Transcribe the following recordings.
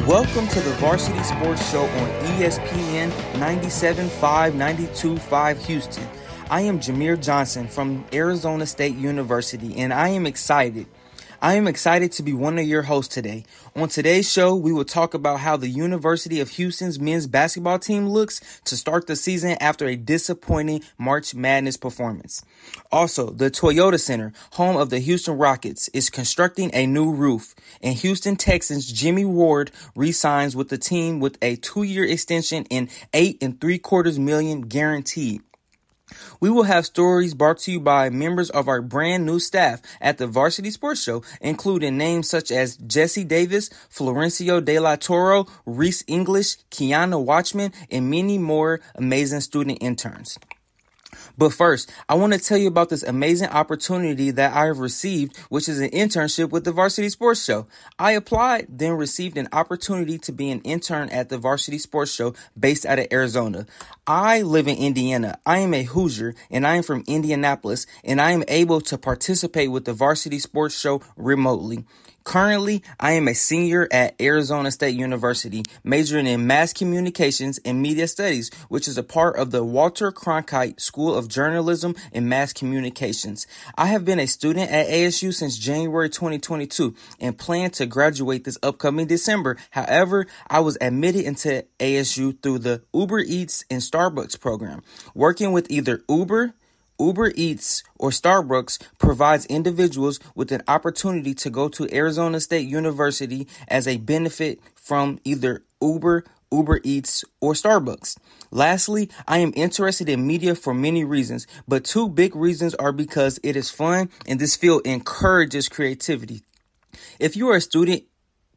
Welcome to the Varsity Sports Show on ESPN 97.5, 92.5 Houston. I am Jameer Johnson from Arizona State University, and I am excited. I am excited to be one of your hosts today. On today's show, we will talk about how the University of Houston's men's basketball team looks to start the season after a disappointing March Madness performance. Also, the Toyota Center, home of the Houston Rockets, is constructing a new roof, and Houston Texans Jimmy Ward re-signs with the team with a 2-year extension and $8.75 million guaranteed. We will have stories brought to you by members of our brand new staff at the Varsity Sports Show, including names such as Jesse Davis, Florencio De La Toro, Reese English, Kiana Watchman, and many more amazing student interns. But first, I want to tell you about this amazing opportunity that I have received, which is an internship with the Varsity Sports Show. I applied, then received an opportunity to be an intern at the Varsity Sports Show based out of Arizona. I live in Indiana. I am a Hoosier, and I am from Indianapolis, and I am able to participate with the Varsity Sports Show remotely. Currently, I am a senior at Arizona State University, majoring in mass communications and media studies, which is a part of the Walter Cronkite School of Journalism and Mass Communications. I have been a student at ASU since January 2022 and plan to graduate this upcoming December. However, I was admitted into ASU through the Uber Eats and Starbucks program. Working with either Uber Eats, or Starbucks provides individuals with an opportunity to go to Arizona State University as a benefit from either Uber Eats, or Starbucks. Lastly, I am interested in media for many reasons, but two big reasons are because it is fun and this field encourages creativity. If you are a student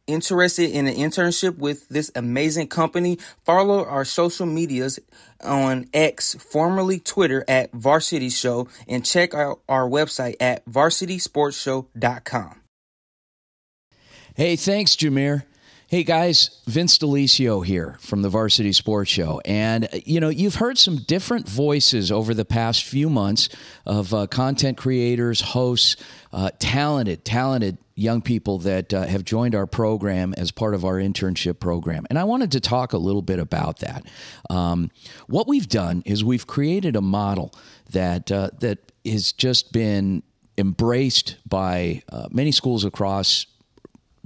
interested in an internship with this amazing company, follow our social medias on X, formerly Twitter, at Varsity Show, and check out our website at varsitysportshow.com. Hey, thanks, Jameer. Hey guys, Vince Delisio here from the Varsity Sports Show. And, you've heard some different voices over the past few months of content creators, hosts, talented young people that have joined our program as part of our internship program. And I wanted to talk a little bit about that. What we've done is we've created a model that has just been embraced by many schools across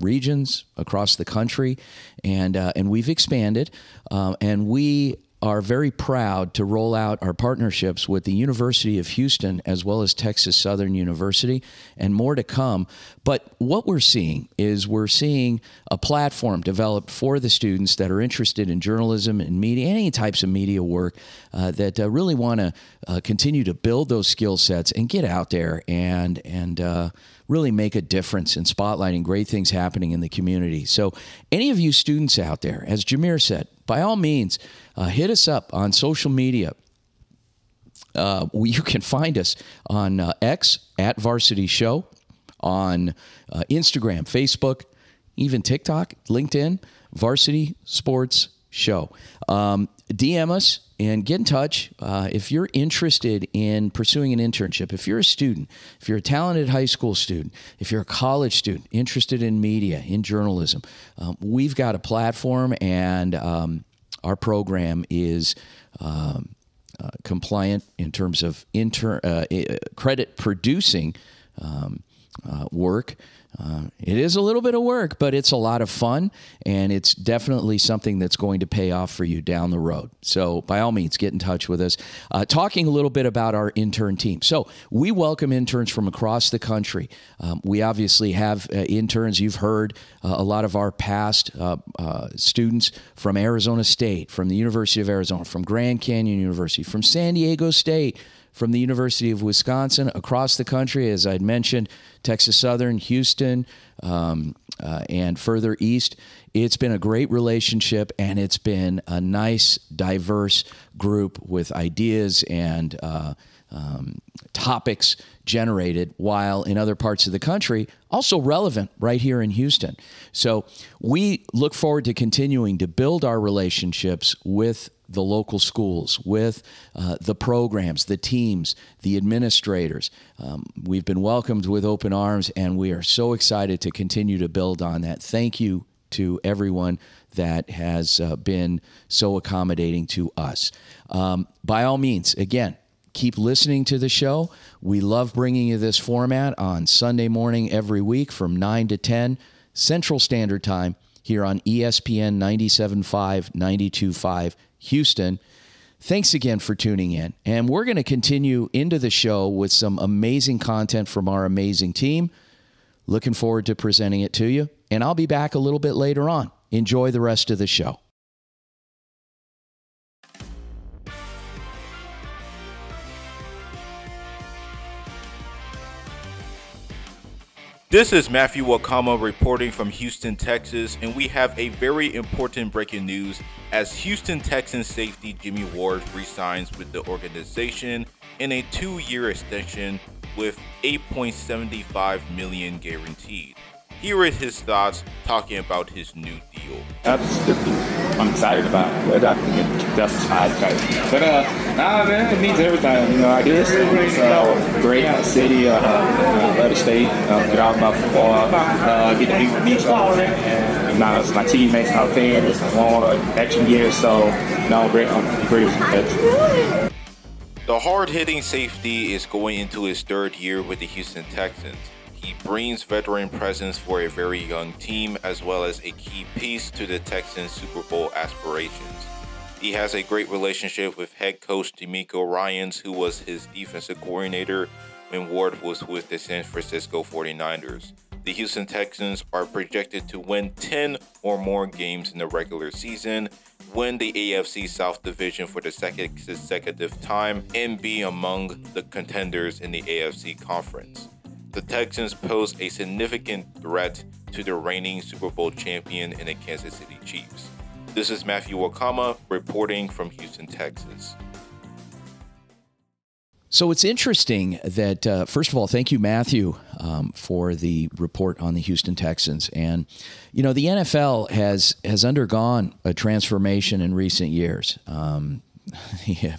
regions across the country, and we've expanded, and we are very proud to roll out our partnerships with the University of Houston as well as Texas Southern University, and more to come. But what we're seeing is a platform developed for the students that are interested in journalism and media, any types of media work, that really want to continue to build those skill sets and get out there and really make a difference in spotlighting great things happening in the community. So any of you students out there, as Jameer said, by all means, hit us up on social media. You can find us on X at Varsity Show, on Instagram, Facebook, even TikTok, LinkedIn, Varsity Sports Show. DM us and get in touch if you're interested in pursuing an internship. If you're a student, if you're a talented high school student, if you're a college student interested in media, in journalism, we've got a platform, and our program is compliant in terms of credit producing work. It is a little bit of work, but it's a lot of fun, and it's definitely something that's going to pay off for you down the road. So by all means, get in touch with us. Talking a little bit about our intern team. So we welcome interns from across the country. We obviously have interns. You've heard a lot of our past students from Arizona State, from the University of Arizona, from Grand Canyon University, from San Diego State, from the University of Wisconsin, across the country, as I'd mentioned, Texas Southern, Houston, and further east. It's been a great relationship, and it's been a nice, diverse group with ideas and topics generated, while in other parts of the country, also relevant right here in Houston. So we look forward to continuing to build our relationships with the local schools, with the programs, the teams, the administrators. We've been welcomed with open arms, and we are so excited to continue to build on that. Thank you to everyone that has been so accommodating to us. By all means, again, keep listening to the show. We love bringing you this format on Sunday morning every week from 9 to 10 Central Standard Time here on ESPN 97.5, 92.5 Houston. Thanks again for tuning in. And we're going to continue into the show with some amazing content from our amazing team. Looking forward to presenting it to you. And I'll be back a little bit later on. Enjoy the rest of the show. This is Matthew Wakama reporting from Houston, Texas, and we have a very important breaking news as Houston Texans safety Jimmy Ward re-signs with the organization in a 2-year extension with $8.75 million guaranteed. Here are his thoughts talking about his new deal. I'm excited about it, but I think that's excited. But man, it means everything. I guess it's a great city, love the state, get out about football, get to meet each other, and my teammates out there. It's a long extra year, so great. I'm great. The hard-hitting safety is going into his 3rd year with the Houston Texans. He brings veteran presence for a very young team, as well as a key piece to the Texans' Super Bowl aspirations. He has a great relationship with head coach DeMeco Ryans, who was his defensive coordinator when Ward was with the San Francisco 49ers. The Houston Texans are projected to win 10 or more games in the regular season, win the AFC South Division for the 2nd consecutive time, and be among the contenders in the AFC Conference. The Texans pose a significant threat to the reigning Super Bowl champion in the Kansas City Chiefs. This is Matthew Wakama reporting from Houston, Texas. So it's interesting that, first of all, thank you, Matthew, for the report on the Houston Texans. And, the NFL has undergone a transformation in recent years.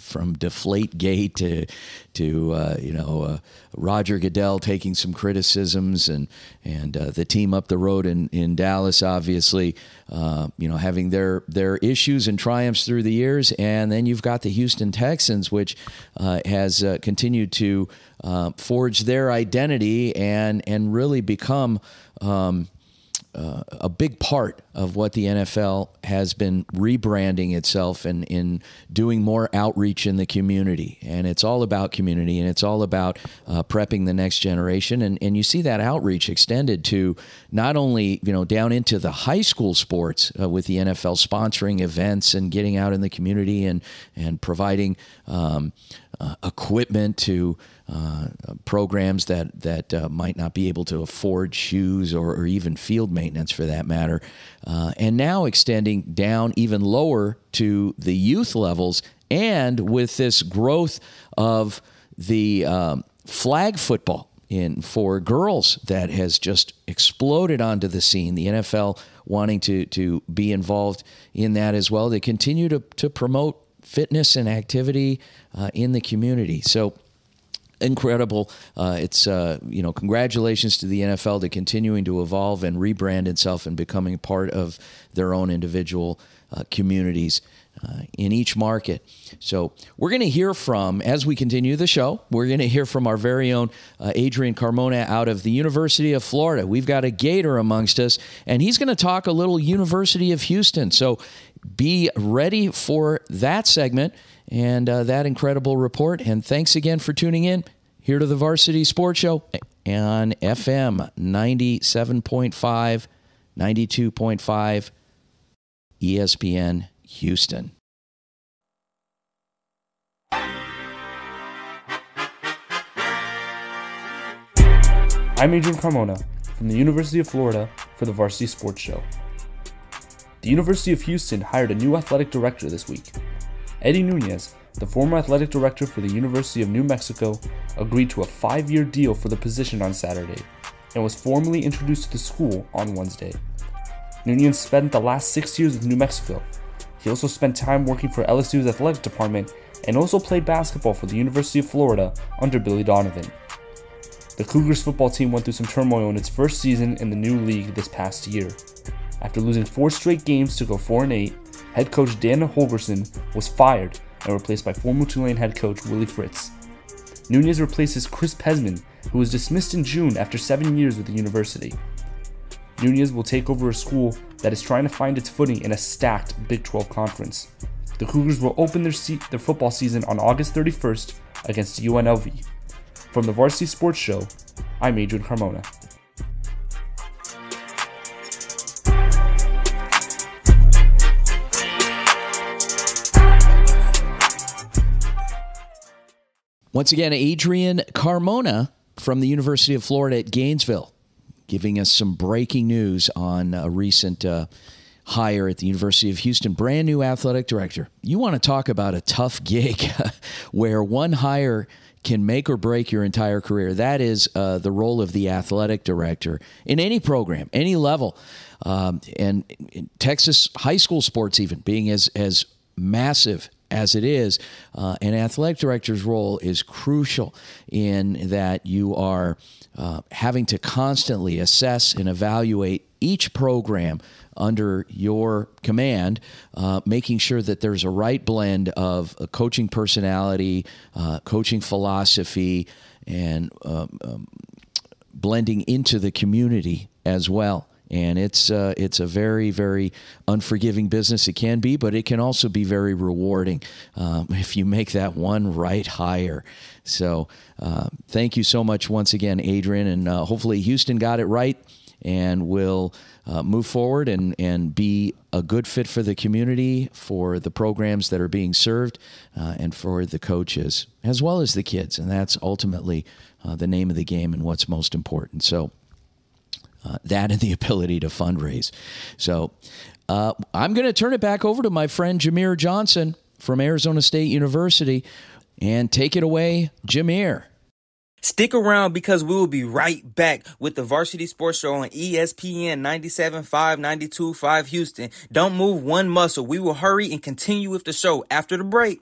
From Deflategate to Roger Goodell taking some criticisms and the team up the road in Dallas, obviously, having their issues and triumphs through the years. And then you've got the Houston Texans, which has continued to forge their identity and really become a big part of what the NFL has been rebranding itself and in doing more outreach in the community. And it's all about community, and it's all about prepping the next generation. And you see that outreach extended to not only, down into the high school sports with the NFL sponsoring events and getting out in the community and providing equipment to programs that might not be able to afford shoes or even field maintenance for that matter. And now extending down even lower to the youth levels, and with this growth of the flag football for girls that has just exploded onto the scene, the NFL wanting to be involved in that as well. They continue to promote fitness and activity in the community. So incredible. It's congratulations to the NFL to continuing to evolve and rebrand itself and becoming part of their own individual communities in each market. So we're going to hear from, as we continue the show, we're going to hear from our very own Adrian Carmona out of the University of Florida. We've got a Gator amongst us, and he's going to talk a little University of Houston. So be ready for that segment and that incredible report. And thanks again for tuning in here to the Varsity Sports Show on FM 97.5, 92.5, ESPN Houston. I'm Adrian Carmona from the University of Florida for the Varsity Sports Show. The University of Houston hired a new athletic director this week. Eddie Nunez, the former athletic director for the University of New Mexico, agreed to a 5-year deal for the position on Saturday and was formally introduced to the school on Wednesday. Nunez spent the last 6 years with New Mexico. He also spent time working for LSU's athletic department and also played basketball for the University of Florida under Billy Donovan. The Cougars football team went through some turmoil in its first season in the new league this past year. After losing 4 straight games to go 4-8, head coach Dan Holgerson was fired and replaced by former Tulane head coach Willie Fritz. Nunez replaces Chris Pesman, who was dismissed in June after 7 years with the university. Nunez will take over a school that is trying to find its footing in a stacked Big 12 conference. The Cougars will open their football season on August 31st against UNLV. From the Varsity Sports Show, I'm Adrian Carmona. Once again, Adrian Carmona from the University of Florida at Gainesville, giving us some breaking news on a recent hire at the University of Houston. Brand new athletic director. You want to talk about a tough gig where one hire can make or break your entire career. That is the role of the athletic director in any program, any level. And in Texas high school sports even being as massive as it is, an athletic director's role is crucial in that you are having to constantly assess and evaluate each program under your command, making sure that there's a right blend of a coaching personality, coaching philosophy, and blending into the community as well. And it's a very, very unforgiving business. It can be, but it can also be very rewarding if you make that one right hire. So thank you so much once again, Adrian, and hopefully Houston got it right and will move forward and be a good fit for the community, for the programs that are being served, and for the coaches, as well as the kids. And that's ultimately the name of the game and what's most important. So that and the ability to fundraise. So I'm going to turn it back over to my friend Jameer Johnson from Arizona State University, and take it away, Jameer. Stick around because we will be right back with the Varsity Sports Show on ESPN 97.5, 92.5 Houston. Don't move one muscle. We will hurry and continue with the show after the break.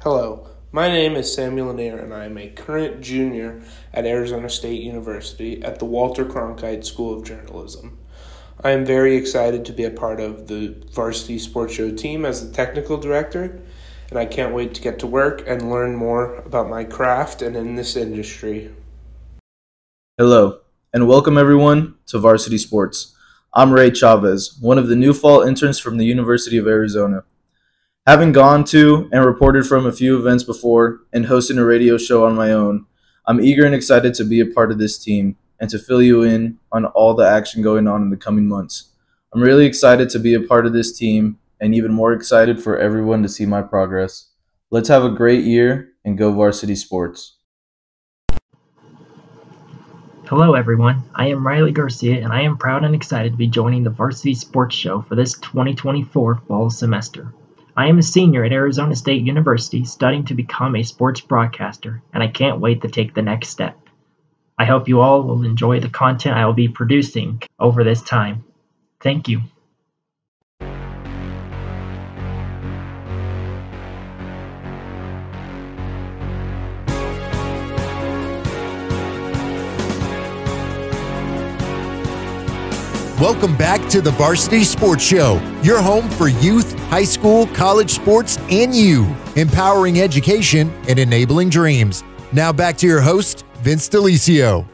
Hello, my name is Samuel Lanier, and I am a current junior at Arizona State University at the Walter Cronkite School of Journalism. I am very excited to be a part of the Varsity Sports Show team as the technical director, and I can't wait to get to work and learn more about my craft and in this industry. Hello, and welcome everyone to Varsity Sports. I'm Ray Chavez, one of the new fall interns from the University of Arizona. Having gone to and reported from a few events before and hosted a radio show on my own, I'm eager and excited to be a part of this team and to fill you in on all the action going on in the coming months. I'm really excited to be a part of this team and even more excited for everyone to see my progress. Let's have a great year and go Varsity Sports. Hello everyone, I am Riley Garcia and I am proud and excited to be joining the Varsity Sports Show for this 2024 fall semester. I am a senior at Arizona State University studying to become a sports broadcaster, and I can't wait to take the next step. I hope you all will enjoy the content I will be producing over this time. Thank you. Welcome back to the Varsity Sports Show, your home for youth, high school, college sports, and you, empowering education and enabling dreams. Now back to your host, Vince DeLisio.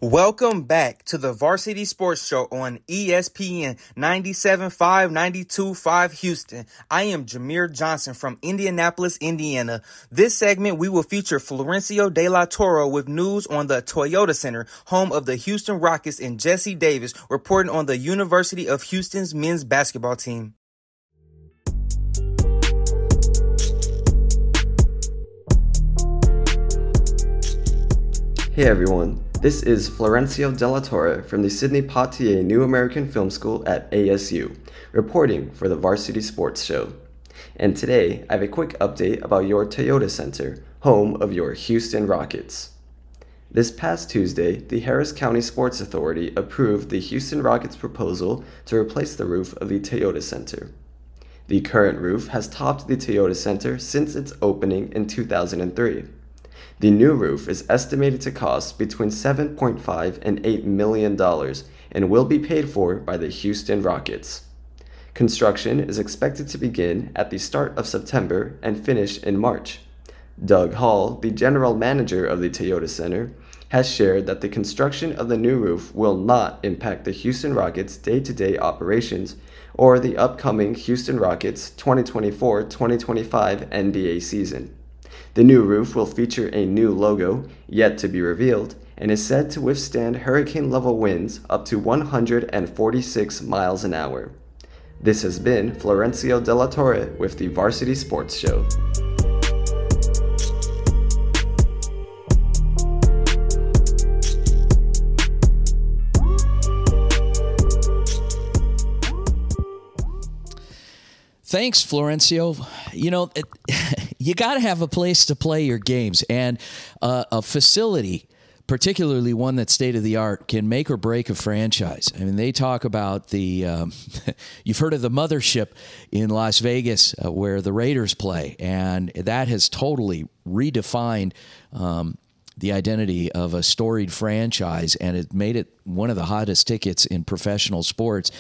Welcome back to the Varsity Sports Show on ESPN 97.5, 92.5 Houston. I am Jameer Johnson from Indianapolis, Indiana. This segment, we will feature Florencio De La Toro with news on the Toyota Center, home of the Houston Rockets, and Jesse Davis reporting on the University of Houston's men's basketball team. Hey everyone. This is Florencio De La Torre from the Sidney Poitier New American Film School at ASU, reporting for the Varsity Sports Show. And today, I have a quick update about your Toyota Center, home of your Houston Rockets. This past Tuesday, the Harris County Sports Authority approved the Houston Rockets' proposal to replace the roof of the Toyota Center. The current roof has topped the Toyota Center since its opening in 2003. The new roof is estimated to cost between $7.5 and $8 million and will be paid for by the Houston Rockets. Construction is expected to begin at the start of September and finish in March. Doug Hall, the general manager of the Toyota Center, has shared that the construction of the new roof will not impact the Houston Rockets' day-to-day operations or the upcoming Houston Rockets 2024-2025 NBA season. The new roof will feature a new logo, yet to be revealed, and is said to withstand hurricane-level winds up to 146 miles an hour. This has been Florencio De La Torre with the Varsity Sports Show. Thanks, Florencio. You know, you got to have a place to play your games, and a facility, particularly one that's state-of-the-art, can make or break a franchise. I mean, they talk about the you've heard of the mothership in Las Vegas where the Raiders play, and that has totally redefined the identity of a storied franchise, and it made it one of the hottest tickets in professional sports.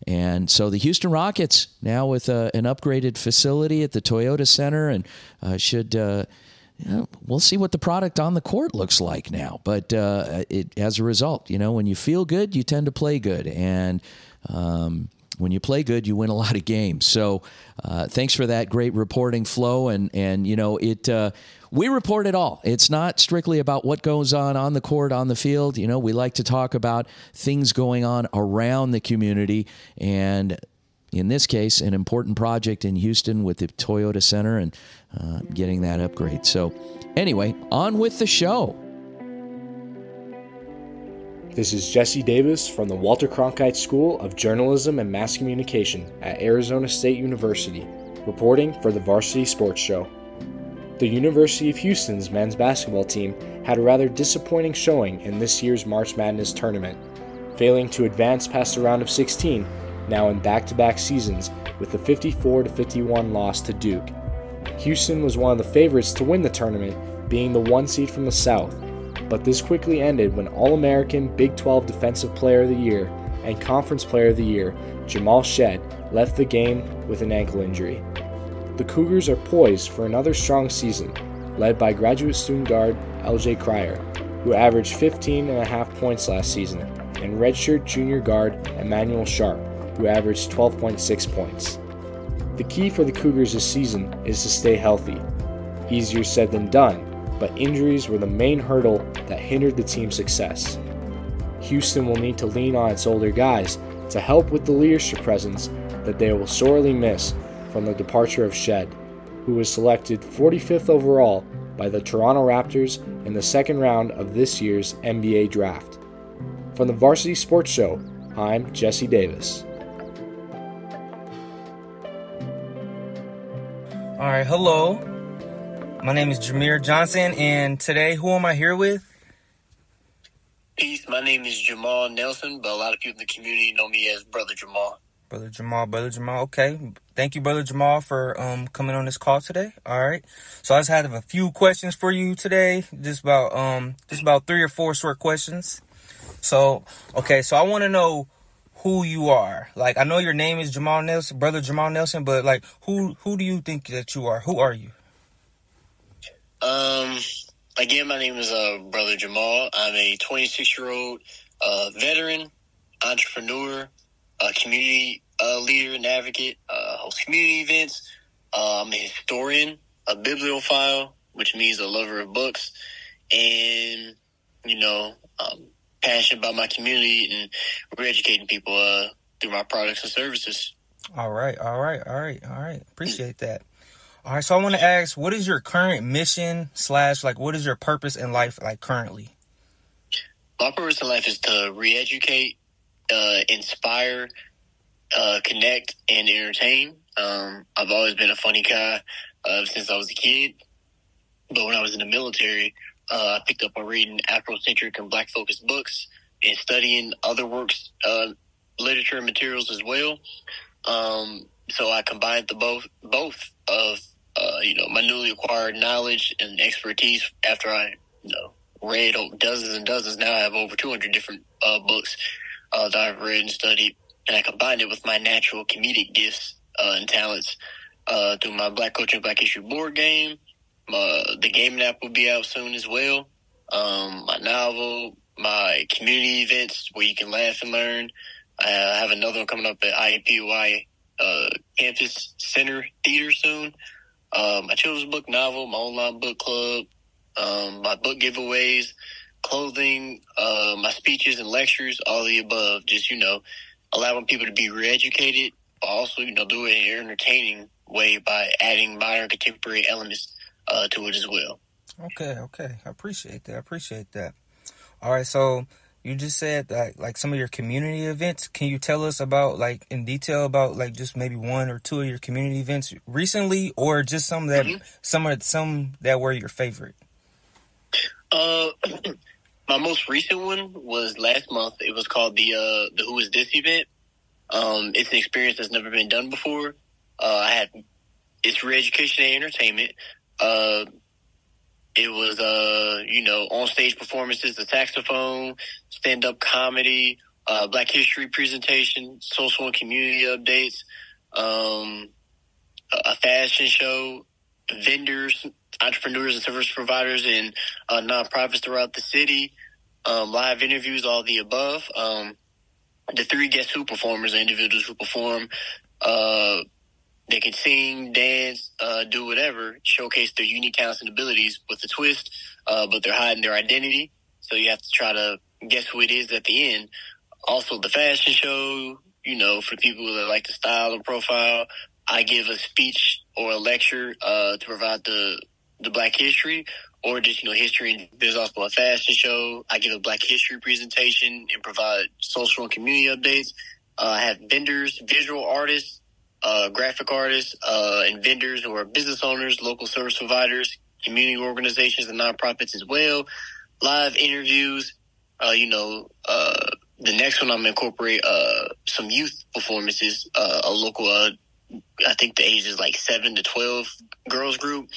And so the Houston Rockets now with an upgraded facility at the Toyota Center, and we'll see what the product on the court looks like now. But as a result, when you feel good, you tend to play good. And when you play good, you win a lot of games. So thanks for that great reporting, Flo. And we report it all. It's not strictly about what goes on the court, on the field. We like to talk about things going on around the community. And in this case, an important project in Houston with the Toyota Center and getting that upgrade. So anyway, on with the show. This is Jesse Davis from the Walter Cronkite School of Journalism and Mass Communication at Arizona State University, reporting for the Varsity Sports Show. The University of Houston's men's basketball team had a rather disappointing showing in this year's March Madness tournament, failing to advance past the round of 16, now in back-to-back seasons, with a 54-51 loss to Duke. Houston was one of the favorites to win the tournament, being the 1 seed from the South, but this quickly ended when All-American Big 12 Defensive Player of the Year and Conference Player of the Year Jamal Shead left the game with an ankle injury. The Cougars are poised for another strong season, led by graduate student guard LJ Cryer, who averaged 15.5 points last season, and redshirt junior guard Emmanuel Sharp, who averaged 12.6 points. The key for the Cougars this season is to stay healthy. Easier said than done, but injuries were the main hurdle that hindered the team's success. Houston will need to lean on its older guys to help with the leadership presence that they will sorely miss from the departure of Shead, who was selected 45th overall by the Toronto Raptors in the second round of this year's NBA draft. From the Varsity Sports Show, I'm Jesse Davis. All right, hello. My name is Jameer Johnson, and today, who am I here with? Peace, my name is Jamal Nelson, but a lot of people in the community know me as Brother Jamal. Brother Jamal, okay. Thank you, Brother Jamal, for coming on this call today. All right. So I just have a few questions for you today, just about 3 or 4 short questions. So I want to know who you are. Like, I know your name is Jamal Nelson, Brother Jamal Nelson, but like, who do you think that you are? Who are you? Again, my name is Brother Jamal. I'm a 26-year-old veteran, entrepreneur, community leader and advocate, host community events. I'm a historian, a bibliophile, which means a lover of books, and, passionate about my community and re-educating people through my products and services. All right. Appreciate that. All right, so I want to ask, what is your current mission / what is your purpose in life like currently? My purpose in life is to re-educate, inspire, connect, and entertain. I've always been a funny guy since I was a kid, but when I was in the military, I picked up on reading Afrocentric and Black-focused books and studying other works, literature and materials as well. So I combined both of my newly acquired knowledge and expertise after I, read dozens and dozens. Now I have over 200 different books that I've read and studied, and I combined it with my natural comedic gifts and talents through my Black Culture and Black History board game. The gaming app will be out soon as well. My novel, my community events where you can laugh and learn. I have another one coming up at IUPUI Campus Center Theater soon. My children's book novel, my online book club, my book giveaways, clothing, my speeches and lectures, all the above. Just, allowing people to be re-educated, but also, do it in an entertaining way by adding modern contemporary elements to it as well. Okay. I appreciate that. All right, so you just said that, like, some of your community events. Can you tell us about, like, in detail about, like, just maybe one or two of your community events recently, or just some that some that were your favorite? My most recent one was last month. It was called the Who Is This event. It's an experience that's never been done before. It's re-education and entertainment. It was, on-stage performances, the saxophone, stand-up comedy, Black History presentation, social and community updates, a fashion show, vendors, entrepreneurs and service providers, and nonprofits throughout the city, live interviews, all the above. The three Guess Who performers are individuals who perform. They can sing, dance, do whatever, showcase their unique talents and abilities with a twist, but they're hiding their identity. So you have to try to guess who it is at the end. Also, the fashion show, for people that like to style and profile, I give a speech or a lecture to provide the Black history, or just, history. And there's also a fashion show. I give a Black history presentation and provide social and community updates. I have vendors, visual artists, graphic artists, and vendors who are business owners, local service providers, community organizations, and nonprofits as well. Live interviews. The next one I'm going to incorporate some youth performances, a local, I think the age is like 7 to 12 girls group.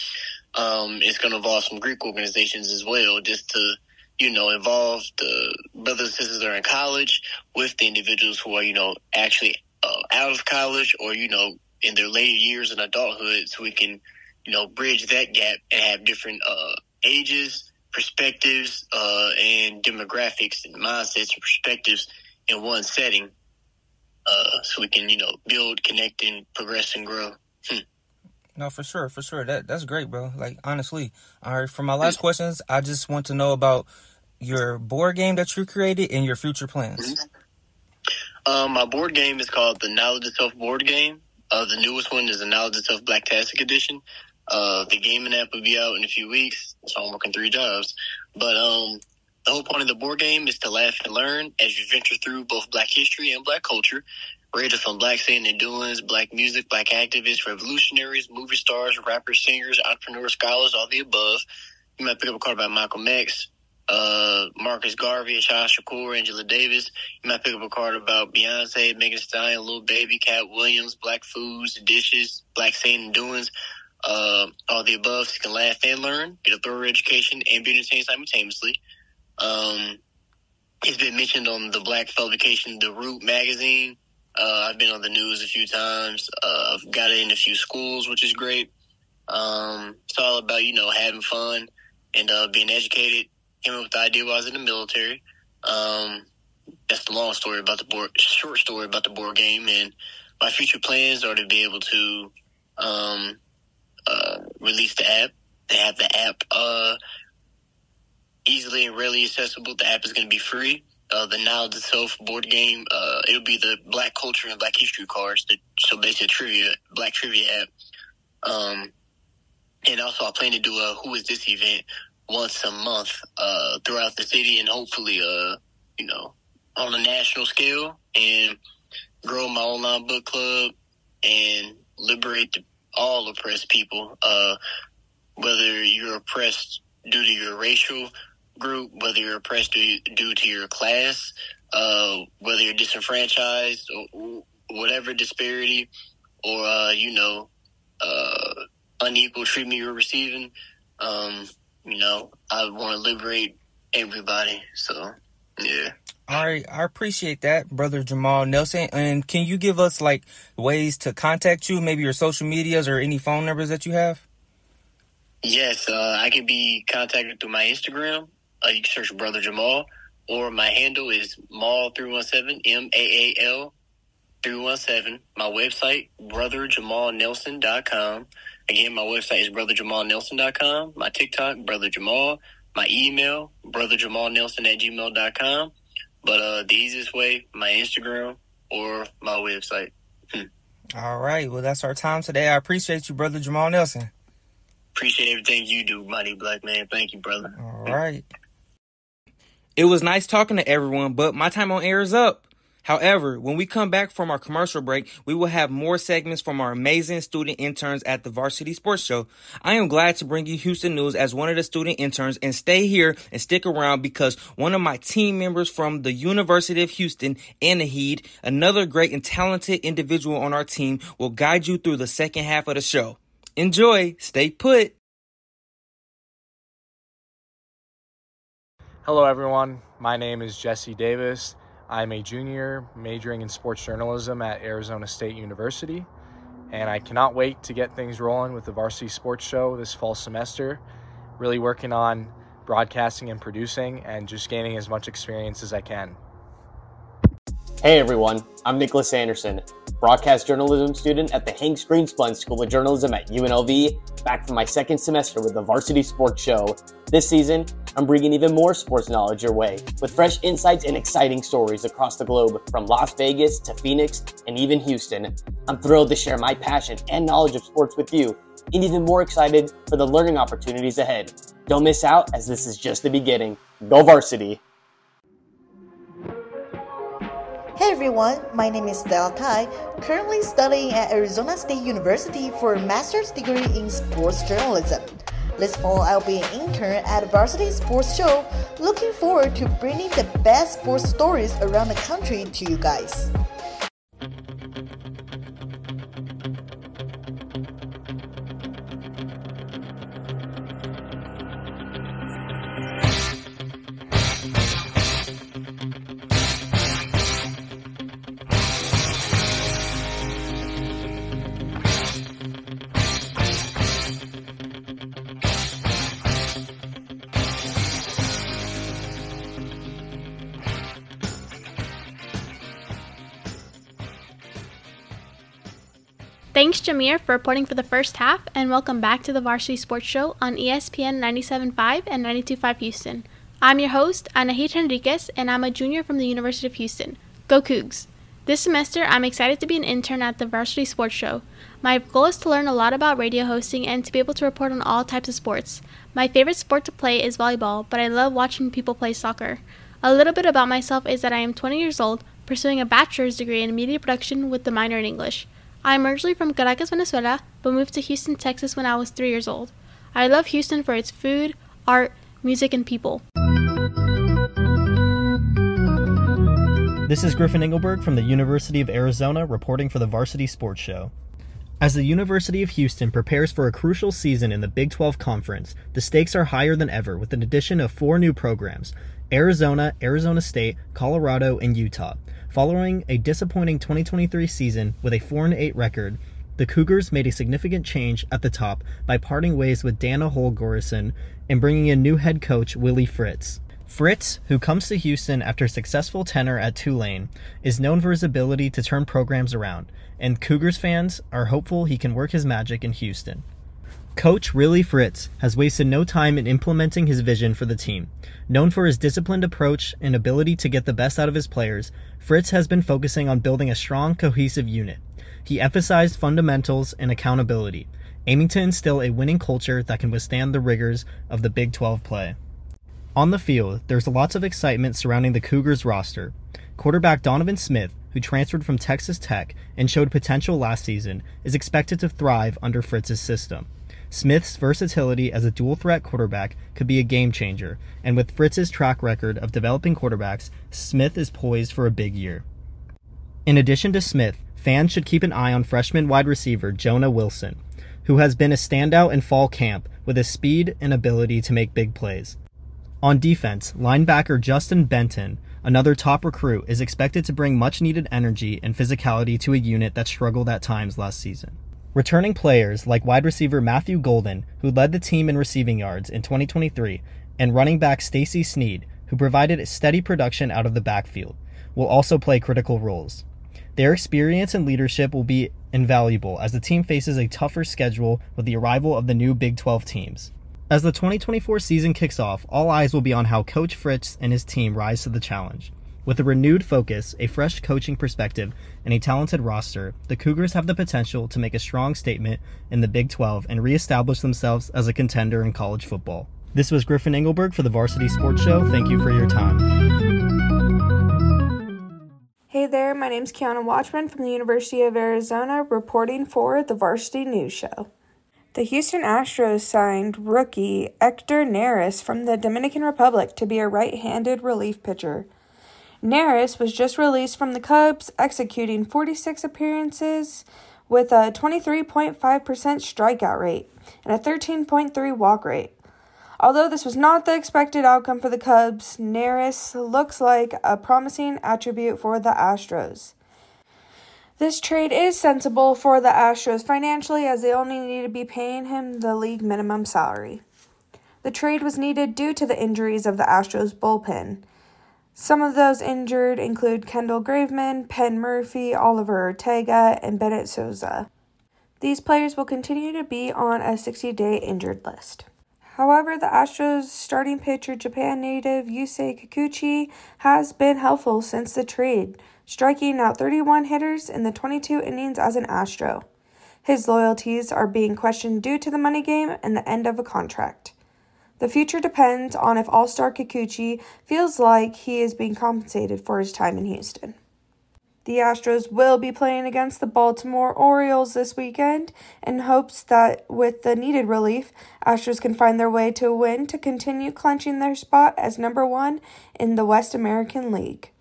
It's going to involve some Greek organizations as well, just to, involve the brothers and sisters that are in college with the individuals who are, actually out of college or, in their later years in adulthood, so we can, bridge that gap and have different ages, perspectives, and demographics and mindsets and perspectives in one setting, so we can, build, connect, and progress and grow. No, for sure. That's great, bro. Like, honestly. All right, for my last questions, I just want to know about your board game that you created and your future plans. My board game is called the Knowledge Itself board game. The newest one is the Knowledge Itself Blacktastic edition. The gaming app will be out in a few weeks, so I'm working 3 jobs. But the whole point of the board game is to laugh and learn as you venture through both Black history and Black culture. Rated from Black saying and doings, Black music, Black activists, revolutionaries, movie stars, rappers, singers, entrepreneurs, scholars, all the above. You might pick up a card about Malcolm X, Marcus Garvey, Shah Shakur, Angela Davis. You might pick up a card about Beyonce, Megan Thee Stallion, Lil Baby, Cat Williams, Black foods, dishes, Black saying and doings, all the above. So you can laugh and learn, get a thorough education, and be entertained simultaneously. It's been mentioned on the Black publication, The Root magazine. I've been on the news a few times. I've got it in a few schools, which is great. It's all about, having fun and being educated. Came up with the idea while I was in the military. That's the long story about short story about the board game. And my future plans are to be able to release the app. They have the app easily and readily accessible. The app is going to be free. The Knowledge Itself board game, it'll be the Black culture and Black history cards. So basically Black trivia app. And also I plan to do a Who Is This event once a month throughout the city, and hopefully, on a national scale, and grow my online book club and liberate all oppressed people, whether you're oppressed due to your racial group, whether you're oppressed due to your class, whether you're disenfranchised or whatever disparity, or unequal treatment you're receiving. You know, I want to liberate everybody. So, yeah. All right, I appreciate that, Brother Jamal Nelson. And can you give us, like, ways to contact you, maybe your social medias or any phone numbers that you have? Yes, I can be contacted through my Instagram. You can search Brother Jamal, or my handle is Maal317, MAAL 317. My website, brotherjamalnelson.com. Again, my website is brotherjamalnelson.com. My TikTok, Brother Jamal. My email, brotherjamalnelson@gmail.com. But the easiest way, my Instagram or my website. All right. Well, that's our time today. I appreciate you, Brother Jamal Nelson. Appreciate everything you do, mighty black man. Thank you, brother. All right. It was nice talking to everyone, but my time on air is up. However, when we come back from our commercial break, we will have more segments from our amazing student interns at the Varsity Sports Show. I am glad to bring you Houston news as one of the student interns, and stay here and stick around because one of my team members from the University of Houston, Anahid, another great and talented individual on our team, will guide you through the second half of the show. Enjoy. Stay put. Hello, everyone. My name is Jesse Davis. I'm a junior majoring in sports journalism at Arizona State University, and I cannot wait to get things rolling with the Varsity Sports Show this fall semester, really working on broadcasting and producing and just gaining as much experience as I can. Hey everyone, I'm Nicholas Anderson, broadcast journalism student at the Hanks Greenspun School of Journalism at UNLV, back for my second semester with the Varsity Sports Show. This season, I'm bringing even more sports knowledge your way, with fresh insights and exciting stories across the globe, from Las Vegas to Phoenix and even Houston. I'm thrilled to share my passion and knowledge of sports with you, and even more excited for the learning opportunities ahead. Don't miss out, as this is just the beginning. Go Varsity! Hey everyone, my name is Stella Tai, currently studying at Arizona State University for a master's degree in sports journalism. This fall, I'll be an intern at the Varsity Sports Show, looking forward to bringing the best sports stories around the country to you guys. Thanks, Jameer, for reporting for the first half, and welcome back to the Varsity Sports Show on ESPN 97.5 and 92.5 Houston. I'm your host, Anahid Henriquez, and I'm a junior from the University of Houston. Go Cougs! This semester, I'm excited to be an intern at the Varsity Sports Show. My goal is to learn a lot about radio hosting and to be able to report on all types of sports. My favorite sport to play is volleyball, but I love watching people play soccer. A little bit about myself is that I am 20 years old, pursuing a bachelor's degree in media production with a minor in English. I am originally from Caracas, Venezuela, but moved to Houston, Texas when I was 3 years old. I love Houston for its food, art, music, and people. This is Griffin Engelberg from the University of Arizona, reporting for the Varsity Sports Show. As the University of Houston prepares for a crucial season in the Big 12 Conference, the stakes are higher than ever with an addition of 4 new programs: Arizona, Arizona State, Colorado, and Utah. Following a disappointing 2023 season with a 4-8 record, the Cougars made a significant change at the top by parting ways with Dana Holgorsen and bringing in new head coach Willie Fritz. Fritz, who comes to Houston after a successful tenure at Tulane, is known for his ability to turn programs around, and Cougars fans are hopeful he can work his magic in Houston. Coach Willie Fritz has wasted no time in implementing his vision for the team. Known for his disciplined approach and ability to get the best out of his players, Fritz has been focusing on building a strong, cohesive unit. He emphasized fundamentals and accountability, aiming to instill a winning culture that can withstand the rigors of the Big 12 play. On the field, there's lots of excitement surrounding the Cougars roster. Quarterback Donovan Smith, who transferred from Texas Tech and showed potential last season, is expected to thrive under Fritz's system. Smith's versatility as a dual-threat quarterback could be a game-changer, and with Fritz's track record of developing quarterbacks, Smith is poised for a big year. In addition to Smith, fans should keep an eye on freshman wide receiver Jonah Wilson. who has been a standout in fall camp with his speed and ability to make big plays. On defense, linebacker Justin Benton, another top recruit, is expected to bring much-needed energy and physicality to a unit that struggled at times last season. Returning players like wide receiver Matthew Golden, who led the team in receiving yards in 2023, and running back Stacy Sneed, who provided steady production out of the backfield, will also play critical roles. Their experience and leadership will be invaluable as the team faces a tougher schedule with the arrival of the new Big 12 teams. As the 2024 season kicks off, all eyes will be on how Coach Fritz and his team rise to the challenge. With a renewed focus, a fresh coaching perspective, and a talented roster, the Cougars have the potential to make a strong statement in the Big 12 and reestablish themselves as a contender in college football. This was Griffin Engelberg for the Varsity Sports Show. Thank you for your time. Hey there, my name's Kiana Watchman from the University of Arizona, reporting for the Varsity News Show. The Houston Astros signed rookie Hector Neris from the Dominican Republic to be a right-handed relief pitcher. Neris was just released from the Cubs, executing 46 appearances with a 23.5% strikeout rate and a 13.3 walk rate. Although this was not the expected outcome for the Cubs, Neris looks like a promising attribute for the Astros. This trade is sensible for the Astros financially, as they only need to be paying him the league minimum salary. The trade was needed due to the injuries of the Astros bullpen. Some of those injured include Kendall Graveman, Penn Murphy, Oliver Ortega, and Bennett Souza. These players will continue to be on a 60-day injured list. However, the Astros starting pitcher, Japan native Yusei Kikuchi, has been helpful since the trade, striking out 31 hitters in the 22 innings as an Astro. His loyalties are being questioned due to the money game and the end of a contract. The future depends on if All-Star Kikuchi feels like he is being compensated for his time in Houston. The Astros will be playing against the Baltimore Orioles this weekend in hopes that with the needed relief, Astros can find their way to a win to continue clinching their spot as number 1 in the West American League.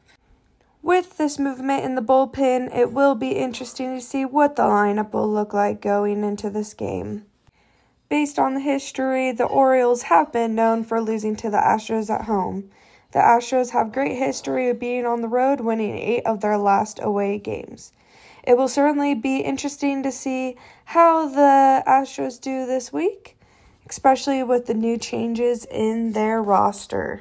With this movement in the bullpen, it will be interesting to see what the lineup will look like going into this game. Based on the history, the Orioles have been known for losing to the Astros at home. The Astros have great history of being on the road, winning 8 of their last away games. It will certainly be interesting to see how the Astros do this week, especially with the new changes in their roster.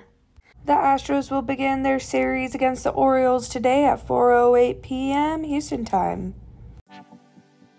The Astros will begin their series against the Orioles today at 4:08 p.m. Houston time.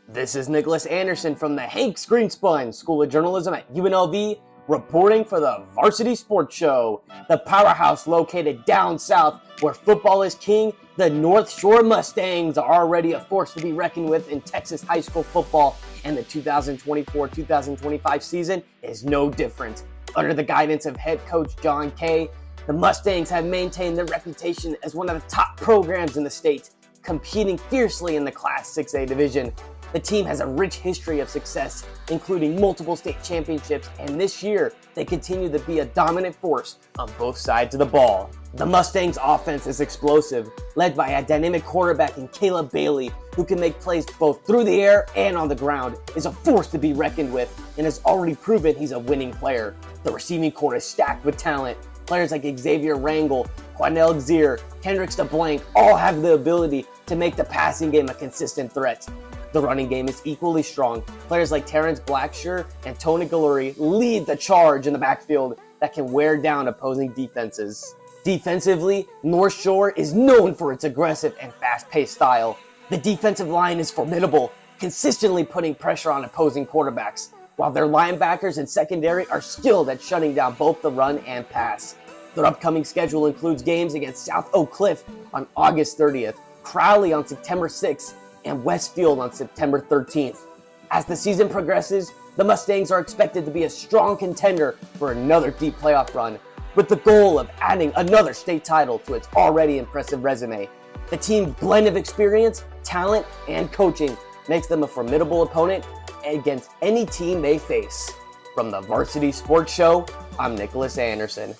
This is Nicholas Anderson from the Hanks Greenspun School of Journalism at UNLV, reporting for the Varsity Sports Show. The powerhouse located down south where football is king, the North Shore Mustangs are already a force to be reckoned with in Texas high school football, and the 2024-2025 season is no different. Under the guidance of head coach John Kay, the Mustangs have maintained their reputation as one of the top programs in the state, competing fiercely in the Class 6A division. The team has a rich history of success, including multiple state championships, and this year, they continue to be a dominant force on both sides of the ball. The Mustangs' offense is explosive, led by a dynamic quarterback in Caleb Bailey, who can make plays both through the air and on the ground, is a force to be reckoned with, and has already proven he's a winning player. The receiving corps is stacked with talent. Players like Xavier Rangel, Quanell Zier, Hendricks DeBlanc all have the ability to make the passing game a consistent threat. The running game is equally strong. Players like Terrence Blackshear and Tony Galuri lead the charge in the backfield that can wear down opposing defenses. Defensively, North Shore is known for its aggressive and fast-paced style. The defensive line is formidable, consistently putting pressure on opposing quarterbacks, while their linebackers and secondary are skilled at shutting down both the run and pass. Their upcoming schedule includes games against South Oak Cliff on August 30th, Crowley on September 6th, and Westfield on September 13th. As the season progresses, the Mustangs are expected to be a strong contender for another deep playoff run, with the goal of adding another state title to its already impressive resume. The team's blend of experience, talent, and coaching makes them a formidable opponent against any team they face. From the Varsity Sports Show, I'm Nicholas Anderson.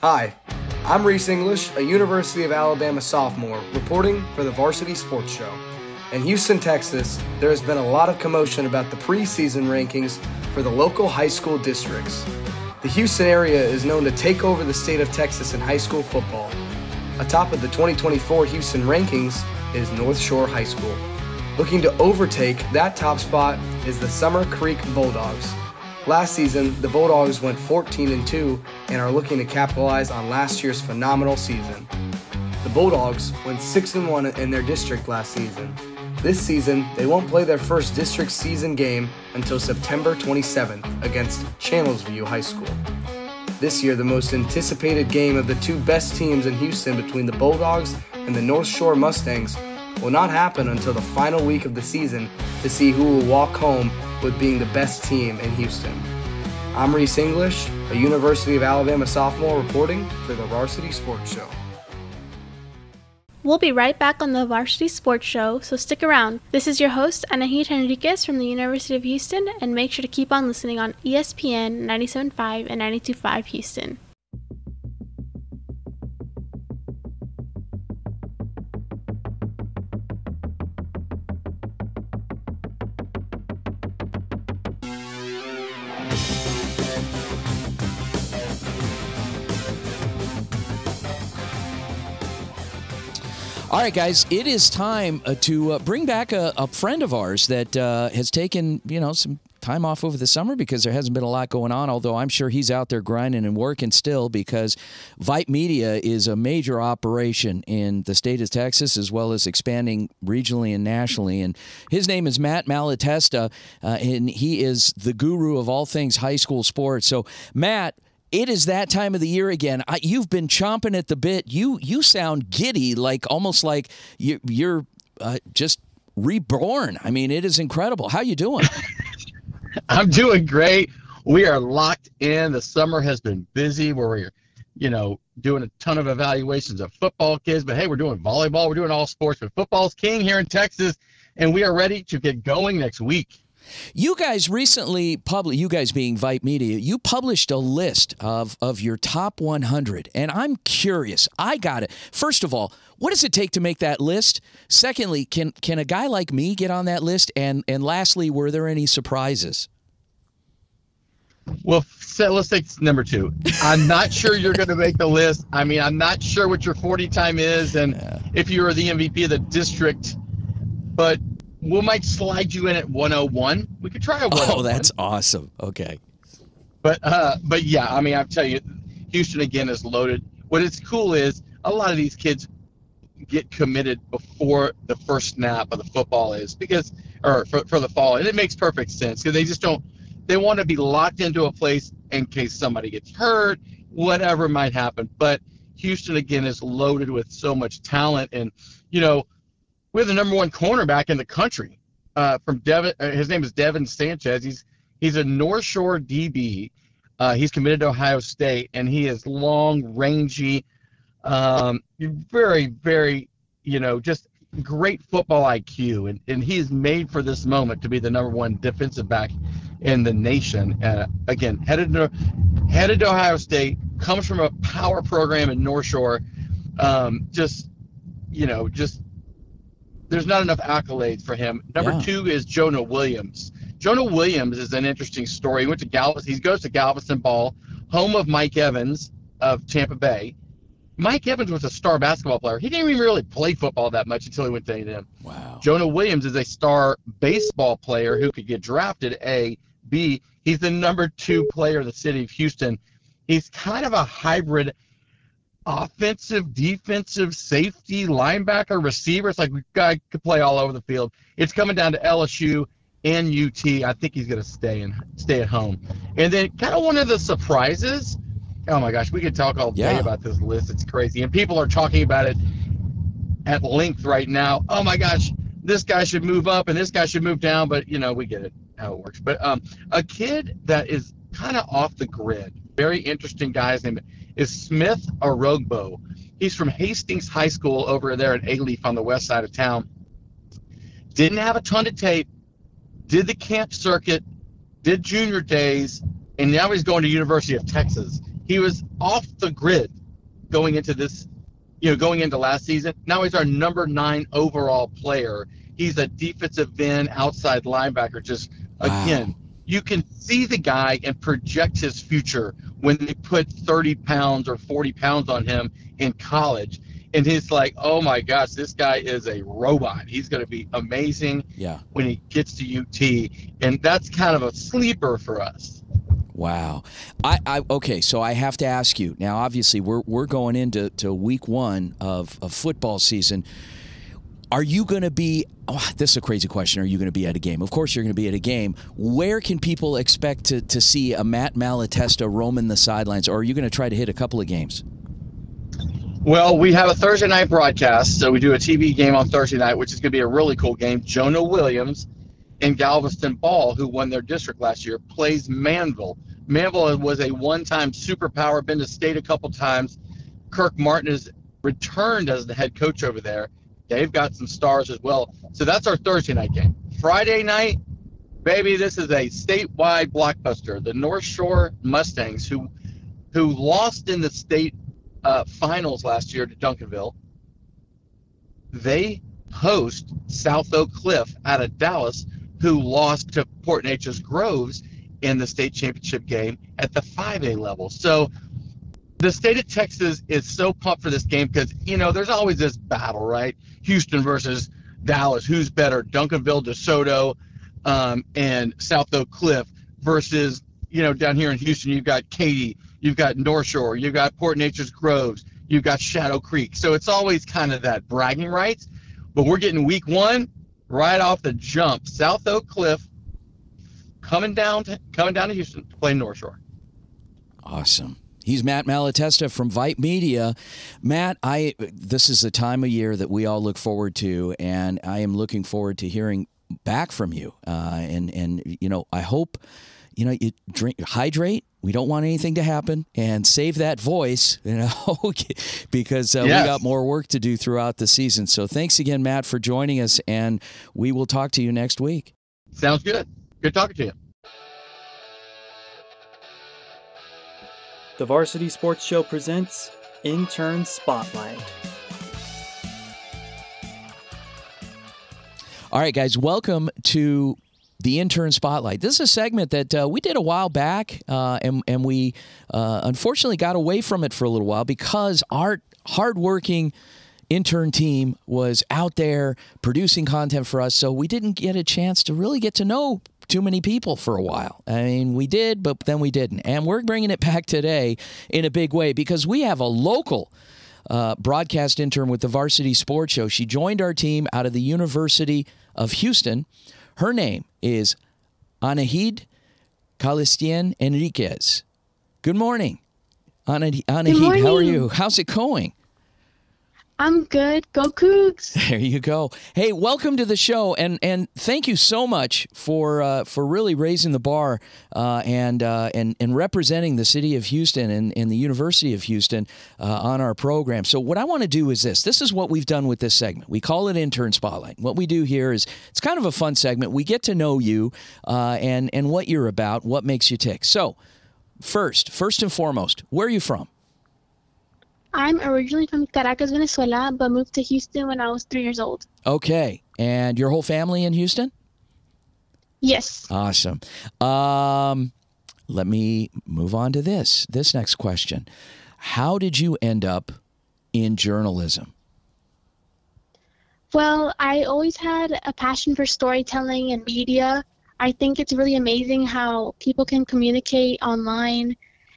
Hi, I'm Reese English, a University of Alabama sophomore, reporting for the Varsity Sports Show. In Houston, Texas, there has been a lot of commotion about the preseason rankings for the local high school districts. The Houston area is known to take over the state of Texas in high school football. Atop of the 2024 Houston rankings is North Shore High School. Looking to overtake that top spot is the Summer Creek Bulldogs. Last season, the Bulldogs went 14-2 and are looking to capitalize on last year's phenomenal season. The Bulldogs went 6-1 in their district last season. This season, they won't play their first district season game until September 27th against Channelsview High School. This year, the most anticipated game of the two best teams in Houston between the Bulldogs and the North Shore Mustangs will not happen until the final week of the season to see who will walk home with being the best team in Houston. I'm Reese English, a University of Alabama sophomore reporting for the Varsity Sports Show. We'll be right back on the Varsity Sports Show, so stick around. This is your host, Anahit Henriquez from the University of Houston, and make sure to keep on listening on ESPN 97.5 and 92.5 Houston. All right, guys, it is time to bring back a friend of ours that has taken, some time off over the summer because there hasn't been a lot going on, although I'm sure he's out there grinding and working still because Vype Media is a major operation in the state of Texas as well as expanding regionally and nationally. And his name is Matt Malatesta, and he is the guru of all things high school sports. So, Matt, it is that time of the year again. You've been chomping at the bit. You sound giddy, almost like you're just reborn. I mean, it is incredible. How you doing? I'm doing great. We are locked in. The summer has been busy. We're doing a ton of evaluations of football kids. But hey, we're doing volleyball. We're doing all sports. But football's king here in Texas, and we are ready to get going next week. You guys recently you guys being Vype Media, you published a list of your top 100, and I'm curious. I got it. First of all, what does it take to make that list? Secondly, can a guy like me get on that list? And lastly, were there any surprises? Well, let's take number 2. I'm not sure you're going to make the list. I mean, I'm not sure what your 40 time is and if you are the MVP of the district, but we might slide you in at 101. We could try a 101. Oh, that's awesome. Okay. But yeah, I mean, I'll tell you, Houston again is loaded. What is cool is a lot of these kids get committed before the first snap of the football for the fall, and it makes perfect sense because they just don't. They want to be locked into a place in case somebody gets hurt, whatever might happen. But Houston again is loaded with so much talent, and we have the number 1 cornerback in the country from Devin. His name is Devin Sanchez. He's a North Shore DB. He's committed to Ohio State, and he is long, rangy, very, very, just great football IQ. And he is made for this moment to be the number 1 defensive back in the nation. Again, headed to Ohio State, comes from a power program in North Shore. There's not enough accolades for him. Number 2 is Jonah Williams. Jonah Williams is an interesting story. He went to Galveston. He goes to Galveston Ball, home of Mike Evans of Tampa Bay. Mike Evans was a star basketball player. He didn't even really play football that much until he went to A&M. Wow. Jonah Williams is a star baseball player who could get drafted A, B. He's the number 2 player in the city of Houston. He's kind of a hybrid offensive, defensive, safety, linebacker, receiver. It's like a guy could play all over the field. It's coming down to LSU and UT. I think he's going to stay at home. And then kind of one of the surprises, oh my gosh, we could talk all day about this list. It's crazy. And people are talking about it at length right now. Oh my gosh, this guy should move up and this guy should move down. But, we get it, how it works. But a kid that is kind of off the grid, very interesting guy. His name is Smith Arogbo. He's from Hastings High School over there at Alief on the west side of town. Didn't have a ton of tape, did the camp circuit, did junior days, and now he's going to University of Texas. He was off the grid going into this, going into last season. Now he's our number 9 overall player. He's a defensive end, outside linebacker. Just, again, you can see the guy and project his future when they put 30 pounds or 40 pounds on him in college. And it's like, oh, my gosh, this guy is a robot. He's going to be amazing when he gets to UT. And that's kind of a sleeper for us. Wow. Okay, so I have to ask you. Now, obviously, we're going into week 1 of football season. Are you going to be this is a crazy question. Are you going to be at a game? Of course you're going to be at a game. Where can people expect to see a Matt Malatesta roaming the sidelines, or are you going to try to hit a couple of games? Well, we have a Thursday night broadcast, so we do a TV game on Thursday night, which is going to be a really cool game. Jonah Williams and Galveston Ball, who won their district last year, plays Manville. Manville was a one-time superpower, been to state a couple times. Kirk Martin has returned as the head coach over there. They've got some stars as well. So that's our Thursday night game. Friday night, baby, this is a statewide blockbuster. The North Shore Mustangs, who lost in the state finals last year to Duncanville, they host South Oak Cliff out of Dallas, who lost to Port Neches Groves in the state championship game at the 5A level. So the state of Texas is so pumped for this game because, there's always this battle, right? Houston versus Dallas. Who's better? Duncanville, DeSoto, and South Oak Cliff versus, down here in Houston, you've got Katy, you've got North Shore, you've got Port Neches Groves, you've got Shadow Creek. So it's always kind of that bragging rights. But we're getting week 1 right off the jump. South Oak Cliff coming down to Houston to play North Shore. Awesome. He's Matt Malatesta from Vite Media. Matt, this is the time of year that we all look forward to, and I am looking forward to hearing back from you. And I hope you hydrate. We don't want anything to happen, and save that voice, because we got more work to do throughout the season. So thanks again, Matt, for joining us, and we will talk to you next week. Sounds good. Good talking to you. The Varsity Sports Show presents Intern Spotlight. All right, guys, welcome to the Intern Spotlight. This is a segment that we did a while back, and we unfortunately got away from it for a little while because our hardworking intern team was out there producing content for us, so we didn't get a chance to really get to know too many people for a while. I mean, we did, but then we didn't. And we're bringing it back today in a big way because we have a local broadcast intern with the Varsity Sports Show. She joined our team out of the University of Houston. Her name is Anahid Calistien Enriquez. Good morning, Anahid. Good morning. How are you? How's it going? I'm good. Go Cougs. There you go. Hey, welcome to the show, and thank you so much for really raising the bar and representing the city of Houston and the University of Houston on our program. So what I want to do is this. This is what we've done with this segment. We call it Intern Spotlight. What we do here is it's kind of a fun segment. We get to know you and what you're about, what makes you tick. So first and foremost, where are you from? I'm originally from Caracas, Venezuela, but moved to Houston when I was 3 years old. Okay. And your whole family in Houston? Yes. Awesome. Let me move on to this next question. How did you end up in journalism? Well, I always had a passion for storytelling and media. I think it's really amazing how people can communicate online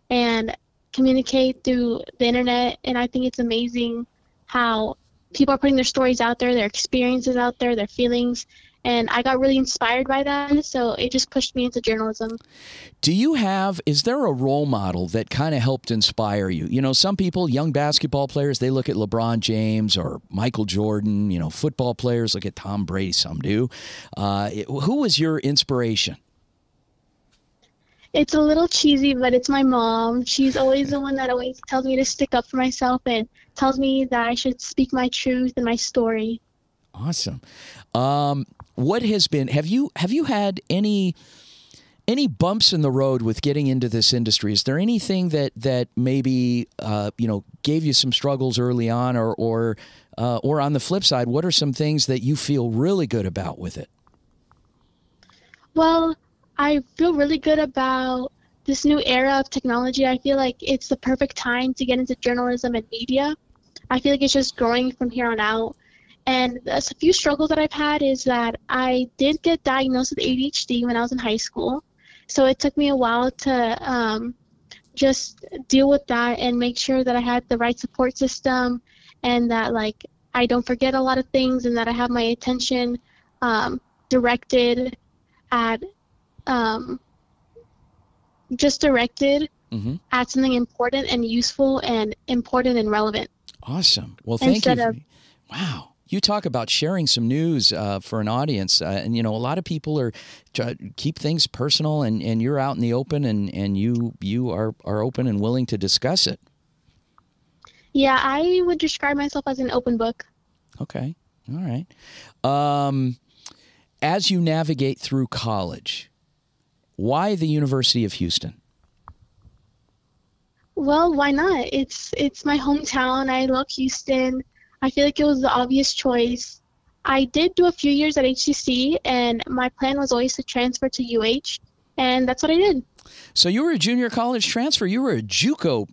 and communicate through the internet, and I think it's amazing how people are putting their stories out there, their experiences out there, their feelings, and I got really inspired by that, so it just pushed me into journalism. Is there a role model that kind of helped inspire you? You know, some people, young basketball players, they look at LeBron James or Michael Jordan. You know, football players look at Tom Brady, some do. Who was your inspiration? It's a little cheesy, but it's my mom. She's always the one that always tells me to stick up for myself and tells me that I should speak my truth and my story. Awesome. What has been? Have you had any any bumps in the road with getting into this industry? Is there anything that maybe gave you some struggles early on, or on the flip side, what are some things that you feel really good about with it? Well, I feel really good about this new era of technology. I feel like it's the perfect time to get into journalism and media. I feel like it's just growing from here on out. And a few struggles that I've had is that I did get diagnosed with ADHD when I was in high school. So it took me a while to just deal with that and make sure that I had the right support system, and that like I don't forget a lot of things, and that I have my attention directed at at something important and useful and important and relevant. Awesome. Well, thank you. Wow. You talk about sharing some news for an audience, and a lot of people are keep things personal, and you're out in the open, and you are open and willing to discuss it. Yeah, I would describe myself as an open book. Okay. All right. As you navigate through college, why the University of Houston? Well, why not? It's my hometown. I love Houston. I feel like it was the obvious choice. I did do a few years at HCC, and my plan was always to transfer to UH, and that's what I did. So you were a junior college transfer. You were a JUCO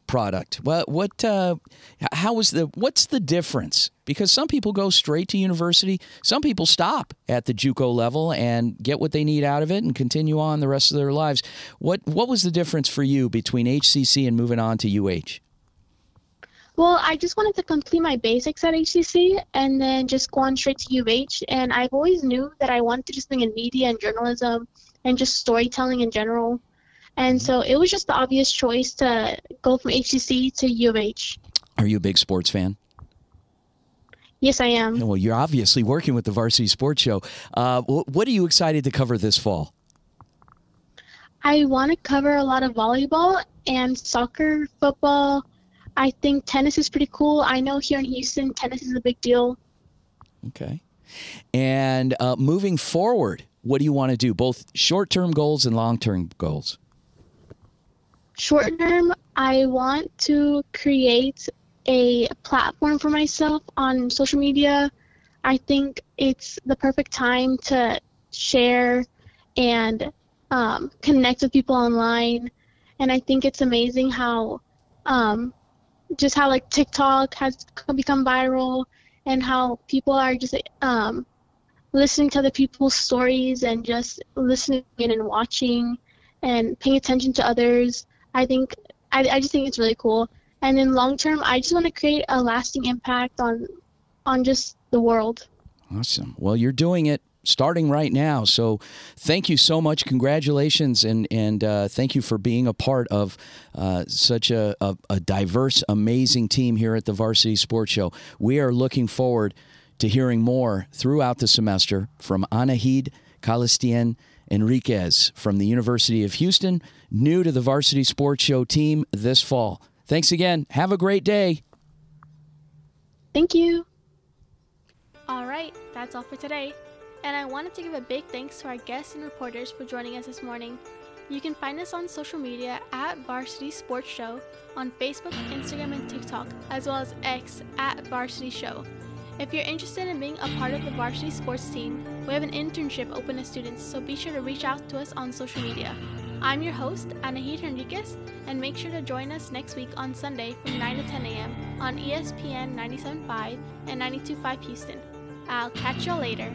product. What's the difference? Because some people go straight to university. Some people stop at the JUCO level and get what they need out of it and continue on the rest of their lives. What was the difference for you between HCC and moving on to UH? Well, I just wanted to complete my basics at HCC and then just go on straight to UH. And I've always knew that I wanted to do something in media and journalism and just storytelling in general. And so it was just the obvious choice to go from HCC to UH. Are you a big sports fan? Yes, I am. Well, you're obviously working with the Varsity Sports Show. What are you excited to cover this fall? I want to cover a lot of volleyball and soccer, football. I think tennis is pretty cool. I know here in Houston, tennis is a big deal. Okay. And moving forward, what do you want to do? Both short-term goals and long-term goals? Short term, I want to create a platform for myself on social media. I think it's the perfect time to share and connect with people online. And I think it's amazing how like TikTok has become viral, and how people are just listening to other people's stories and just listening in and watching and paying attention to others. I just think it's really cool. And in long term, I just want to create a lasting impact on just the world. Awesome. Well, you're doing it starting right now. So thank you so much. Congratulations. And thank you for being a part of such a diverse, amazing team here at the Varsity Sports Show. We are looking forward to hearing more throughout the semester from Anahid Calistien Enriquez from the University of Houston, new to the Varsity Sports Show team this fall. Thanks again. Have a great day. Thank you. All right, that's all for today. And I wanted to give a big thanks to our guests and reporters for joining us this morning. You can find us on social media at Varsity Sports Show on Facebook, Instagram, and TikTok, as well as X at Varsity Show. If you're interested in being a part of the varsity sports team, we have an internship open to students, so be sure to reach out to us on social media. I'm your host, Anahid Enriquez, and make sure to join us next week on Sunday from 9 to 10 a.m. on ESPN 97.5 and 92.5 Houston. I'll catch y'all later.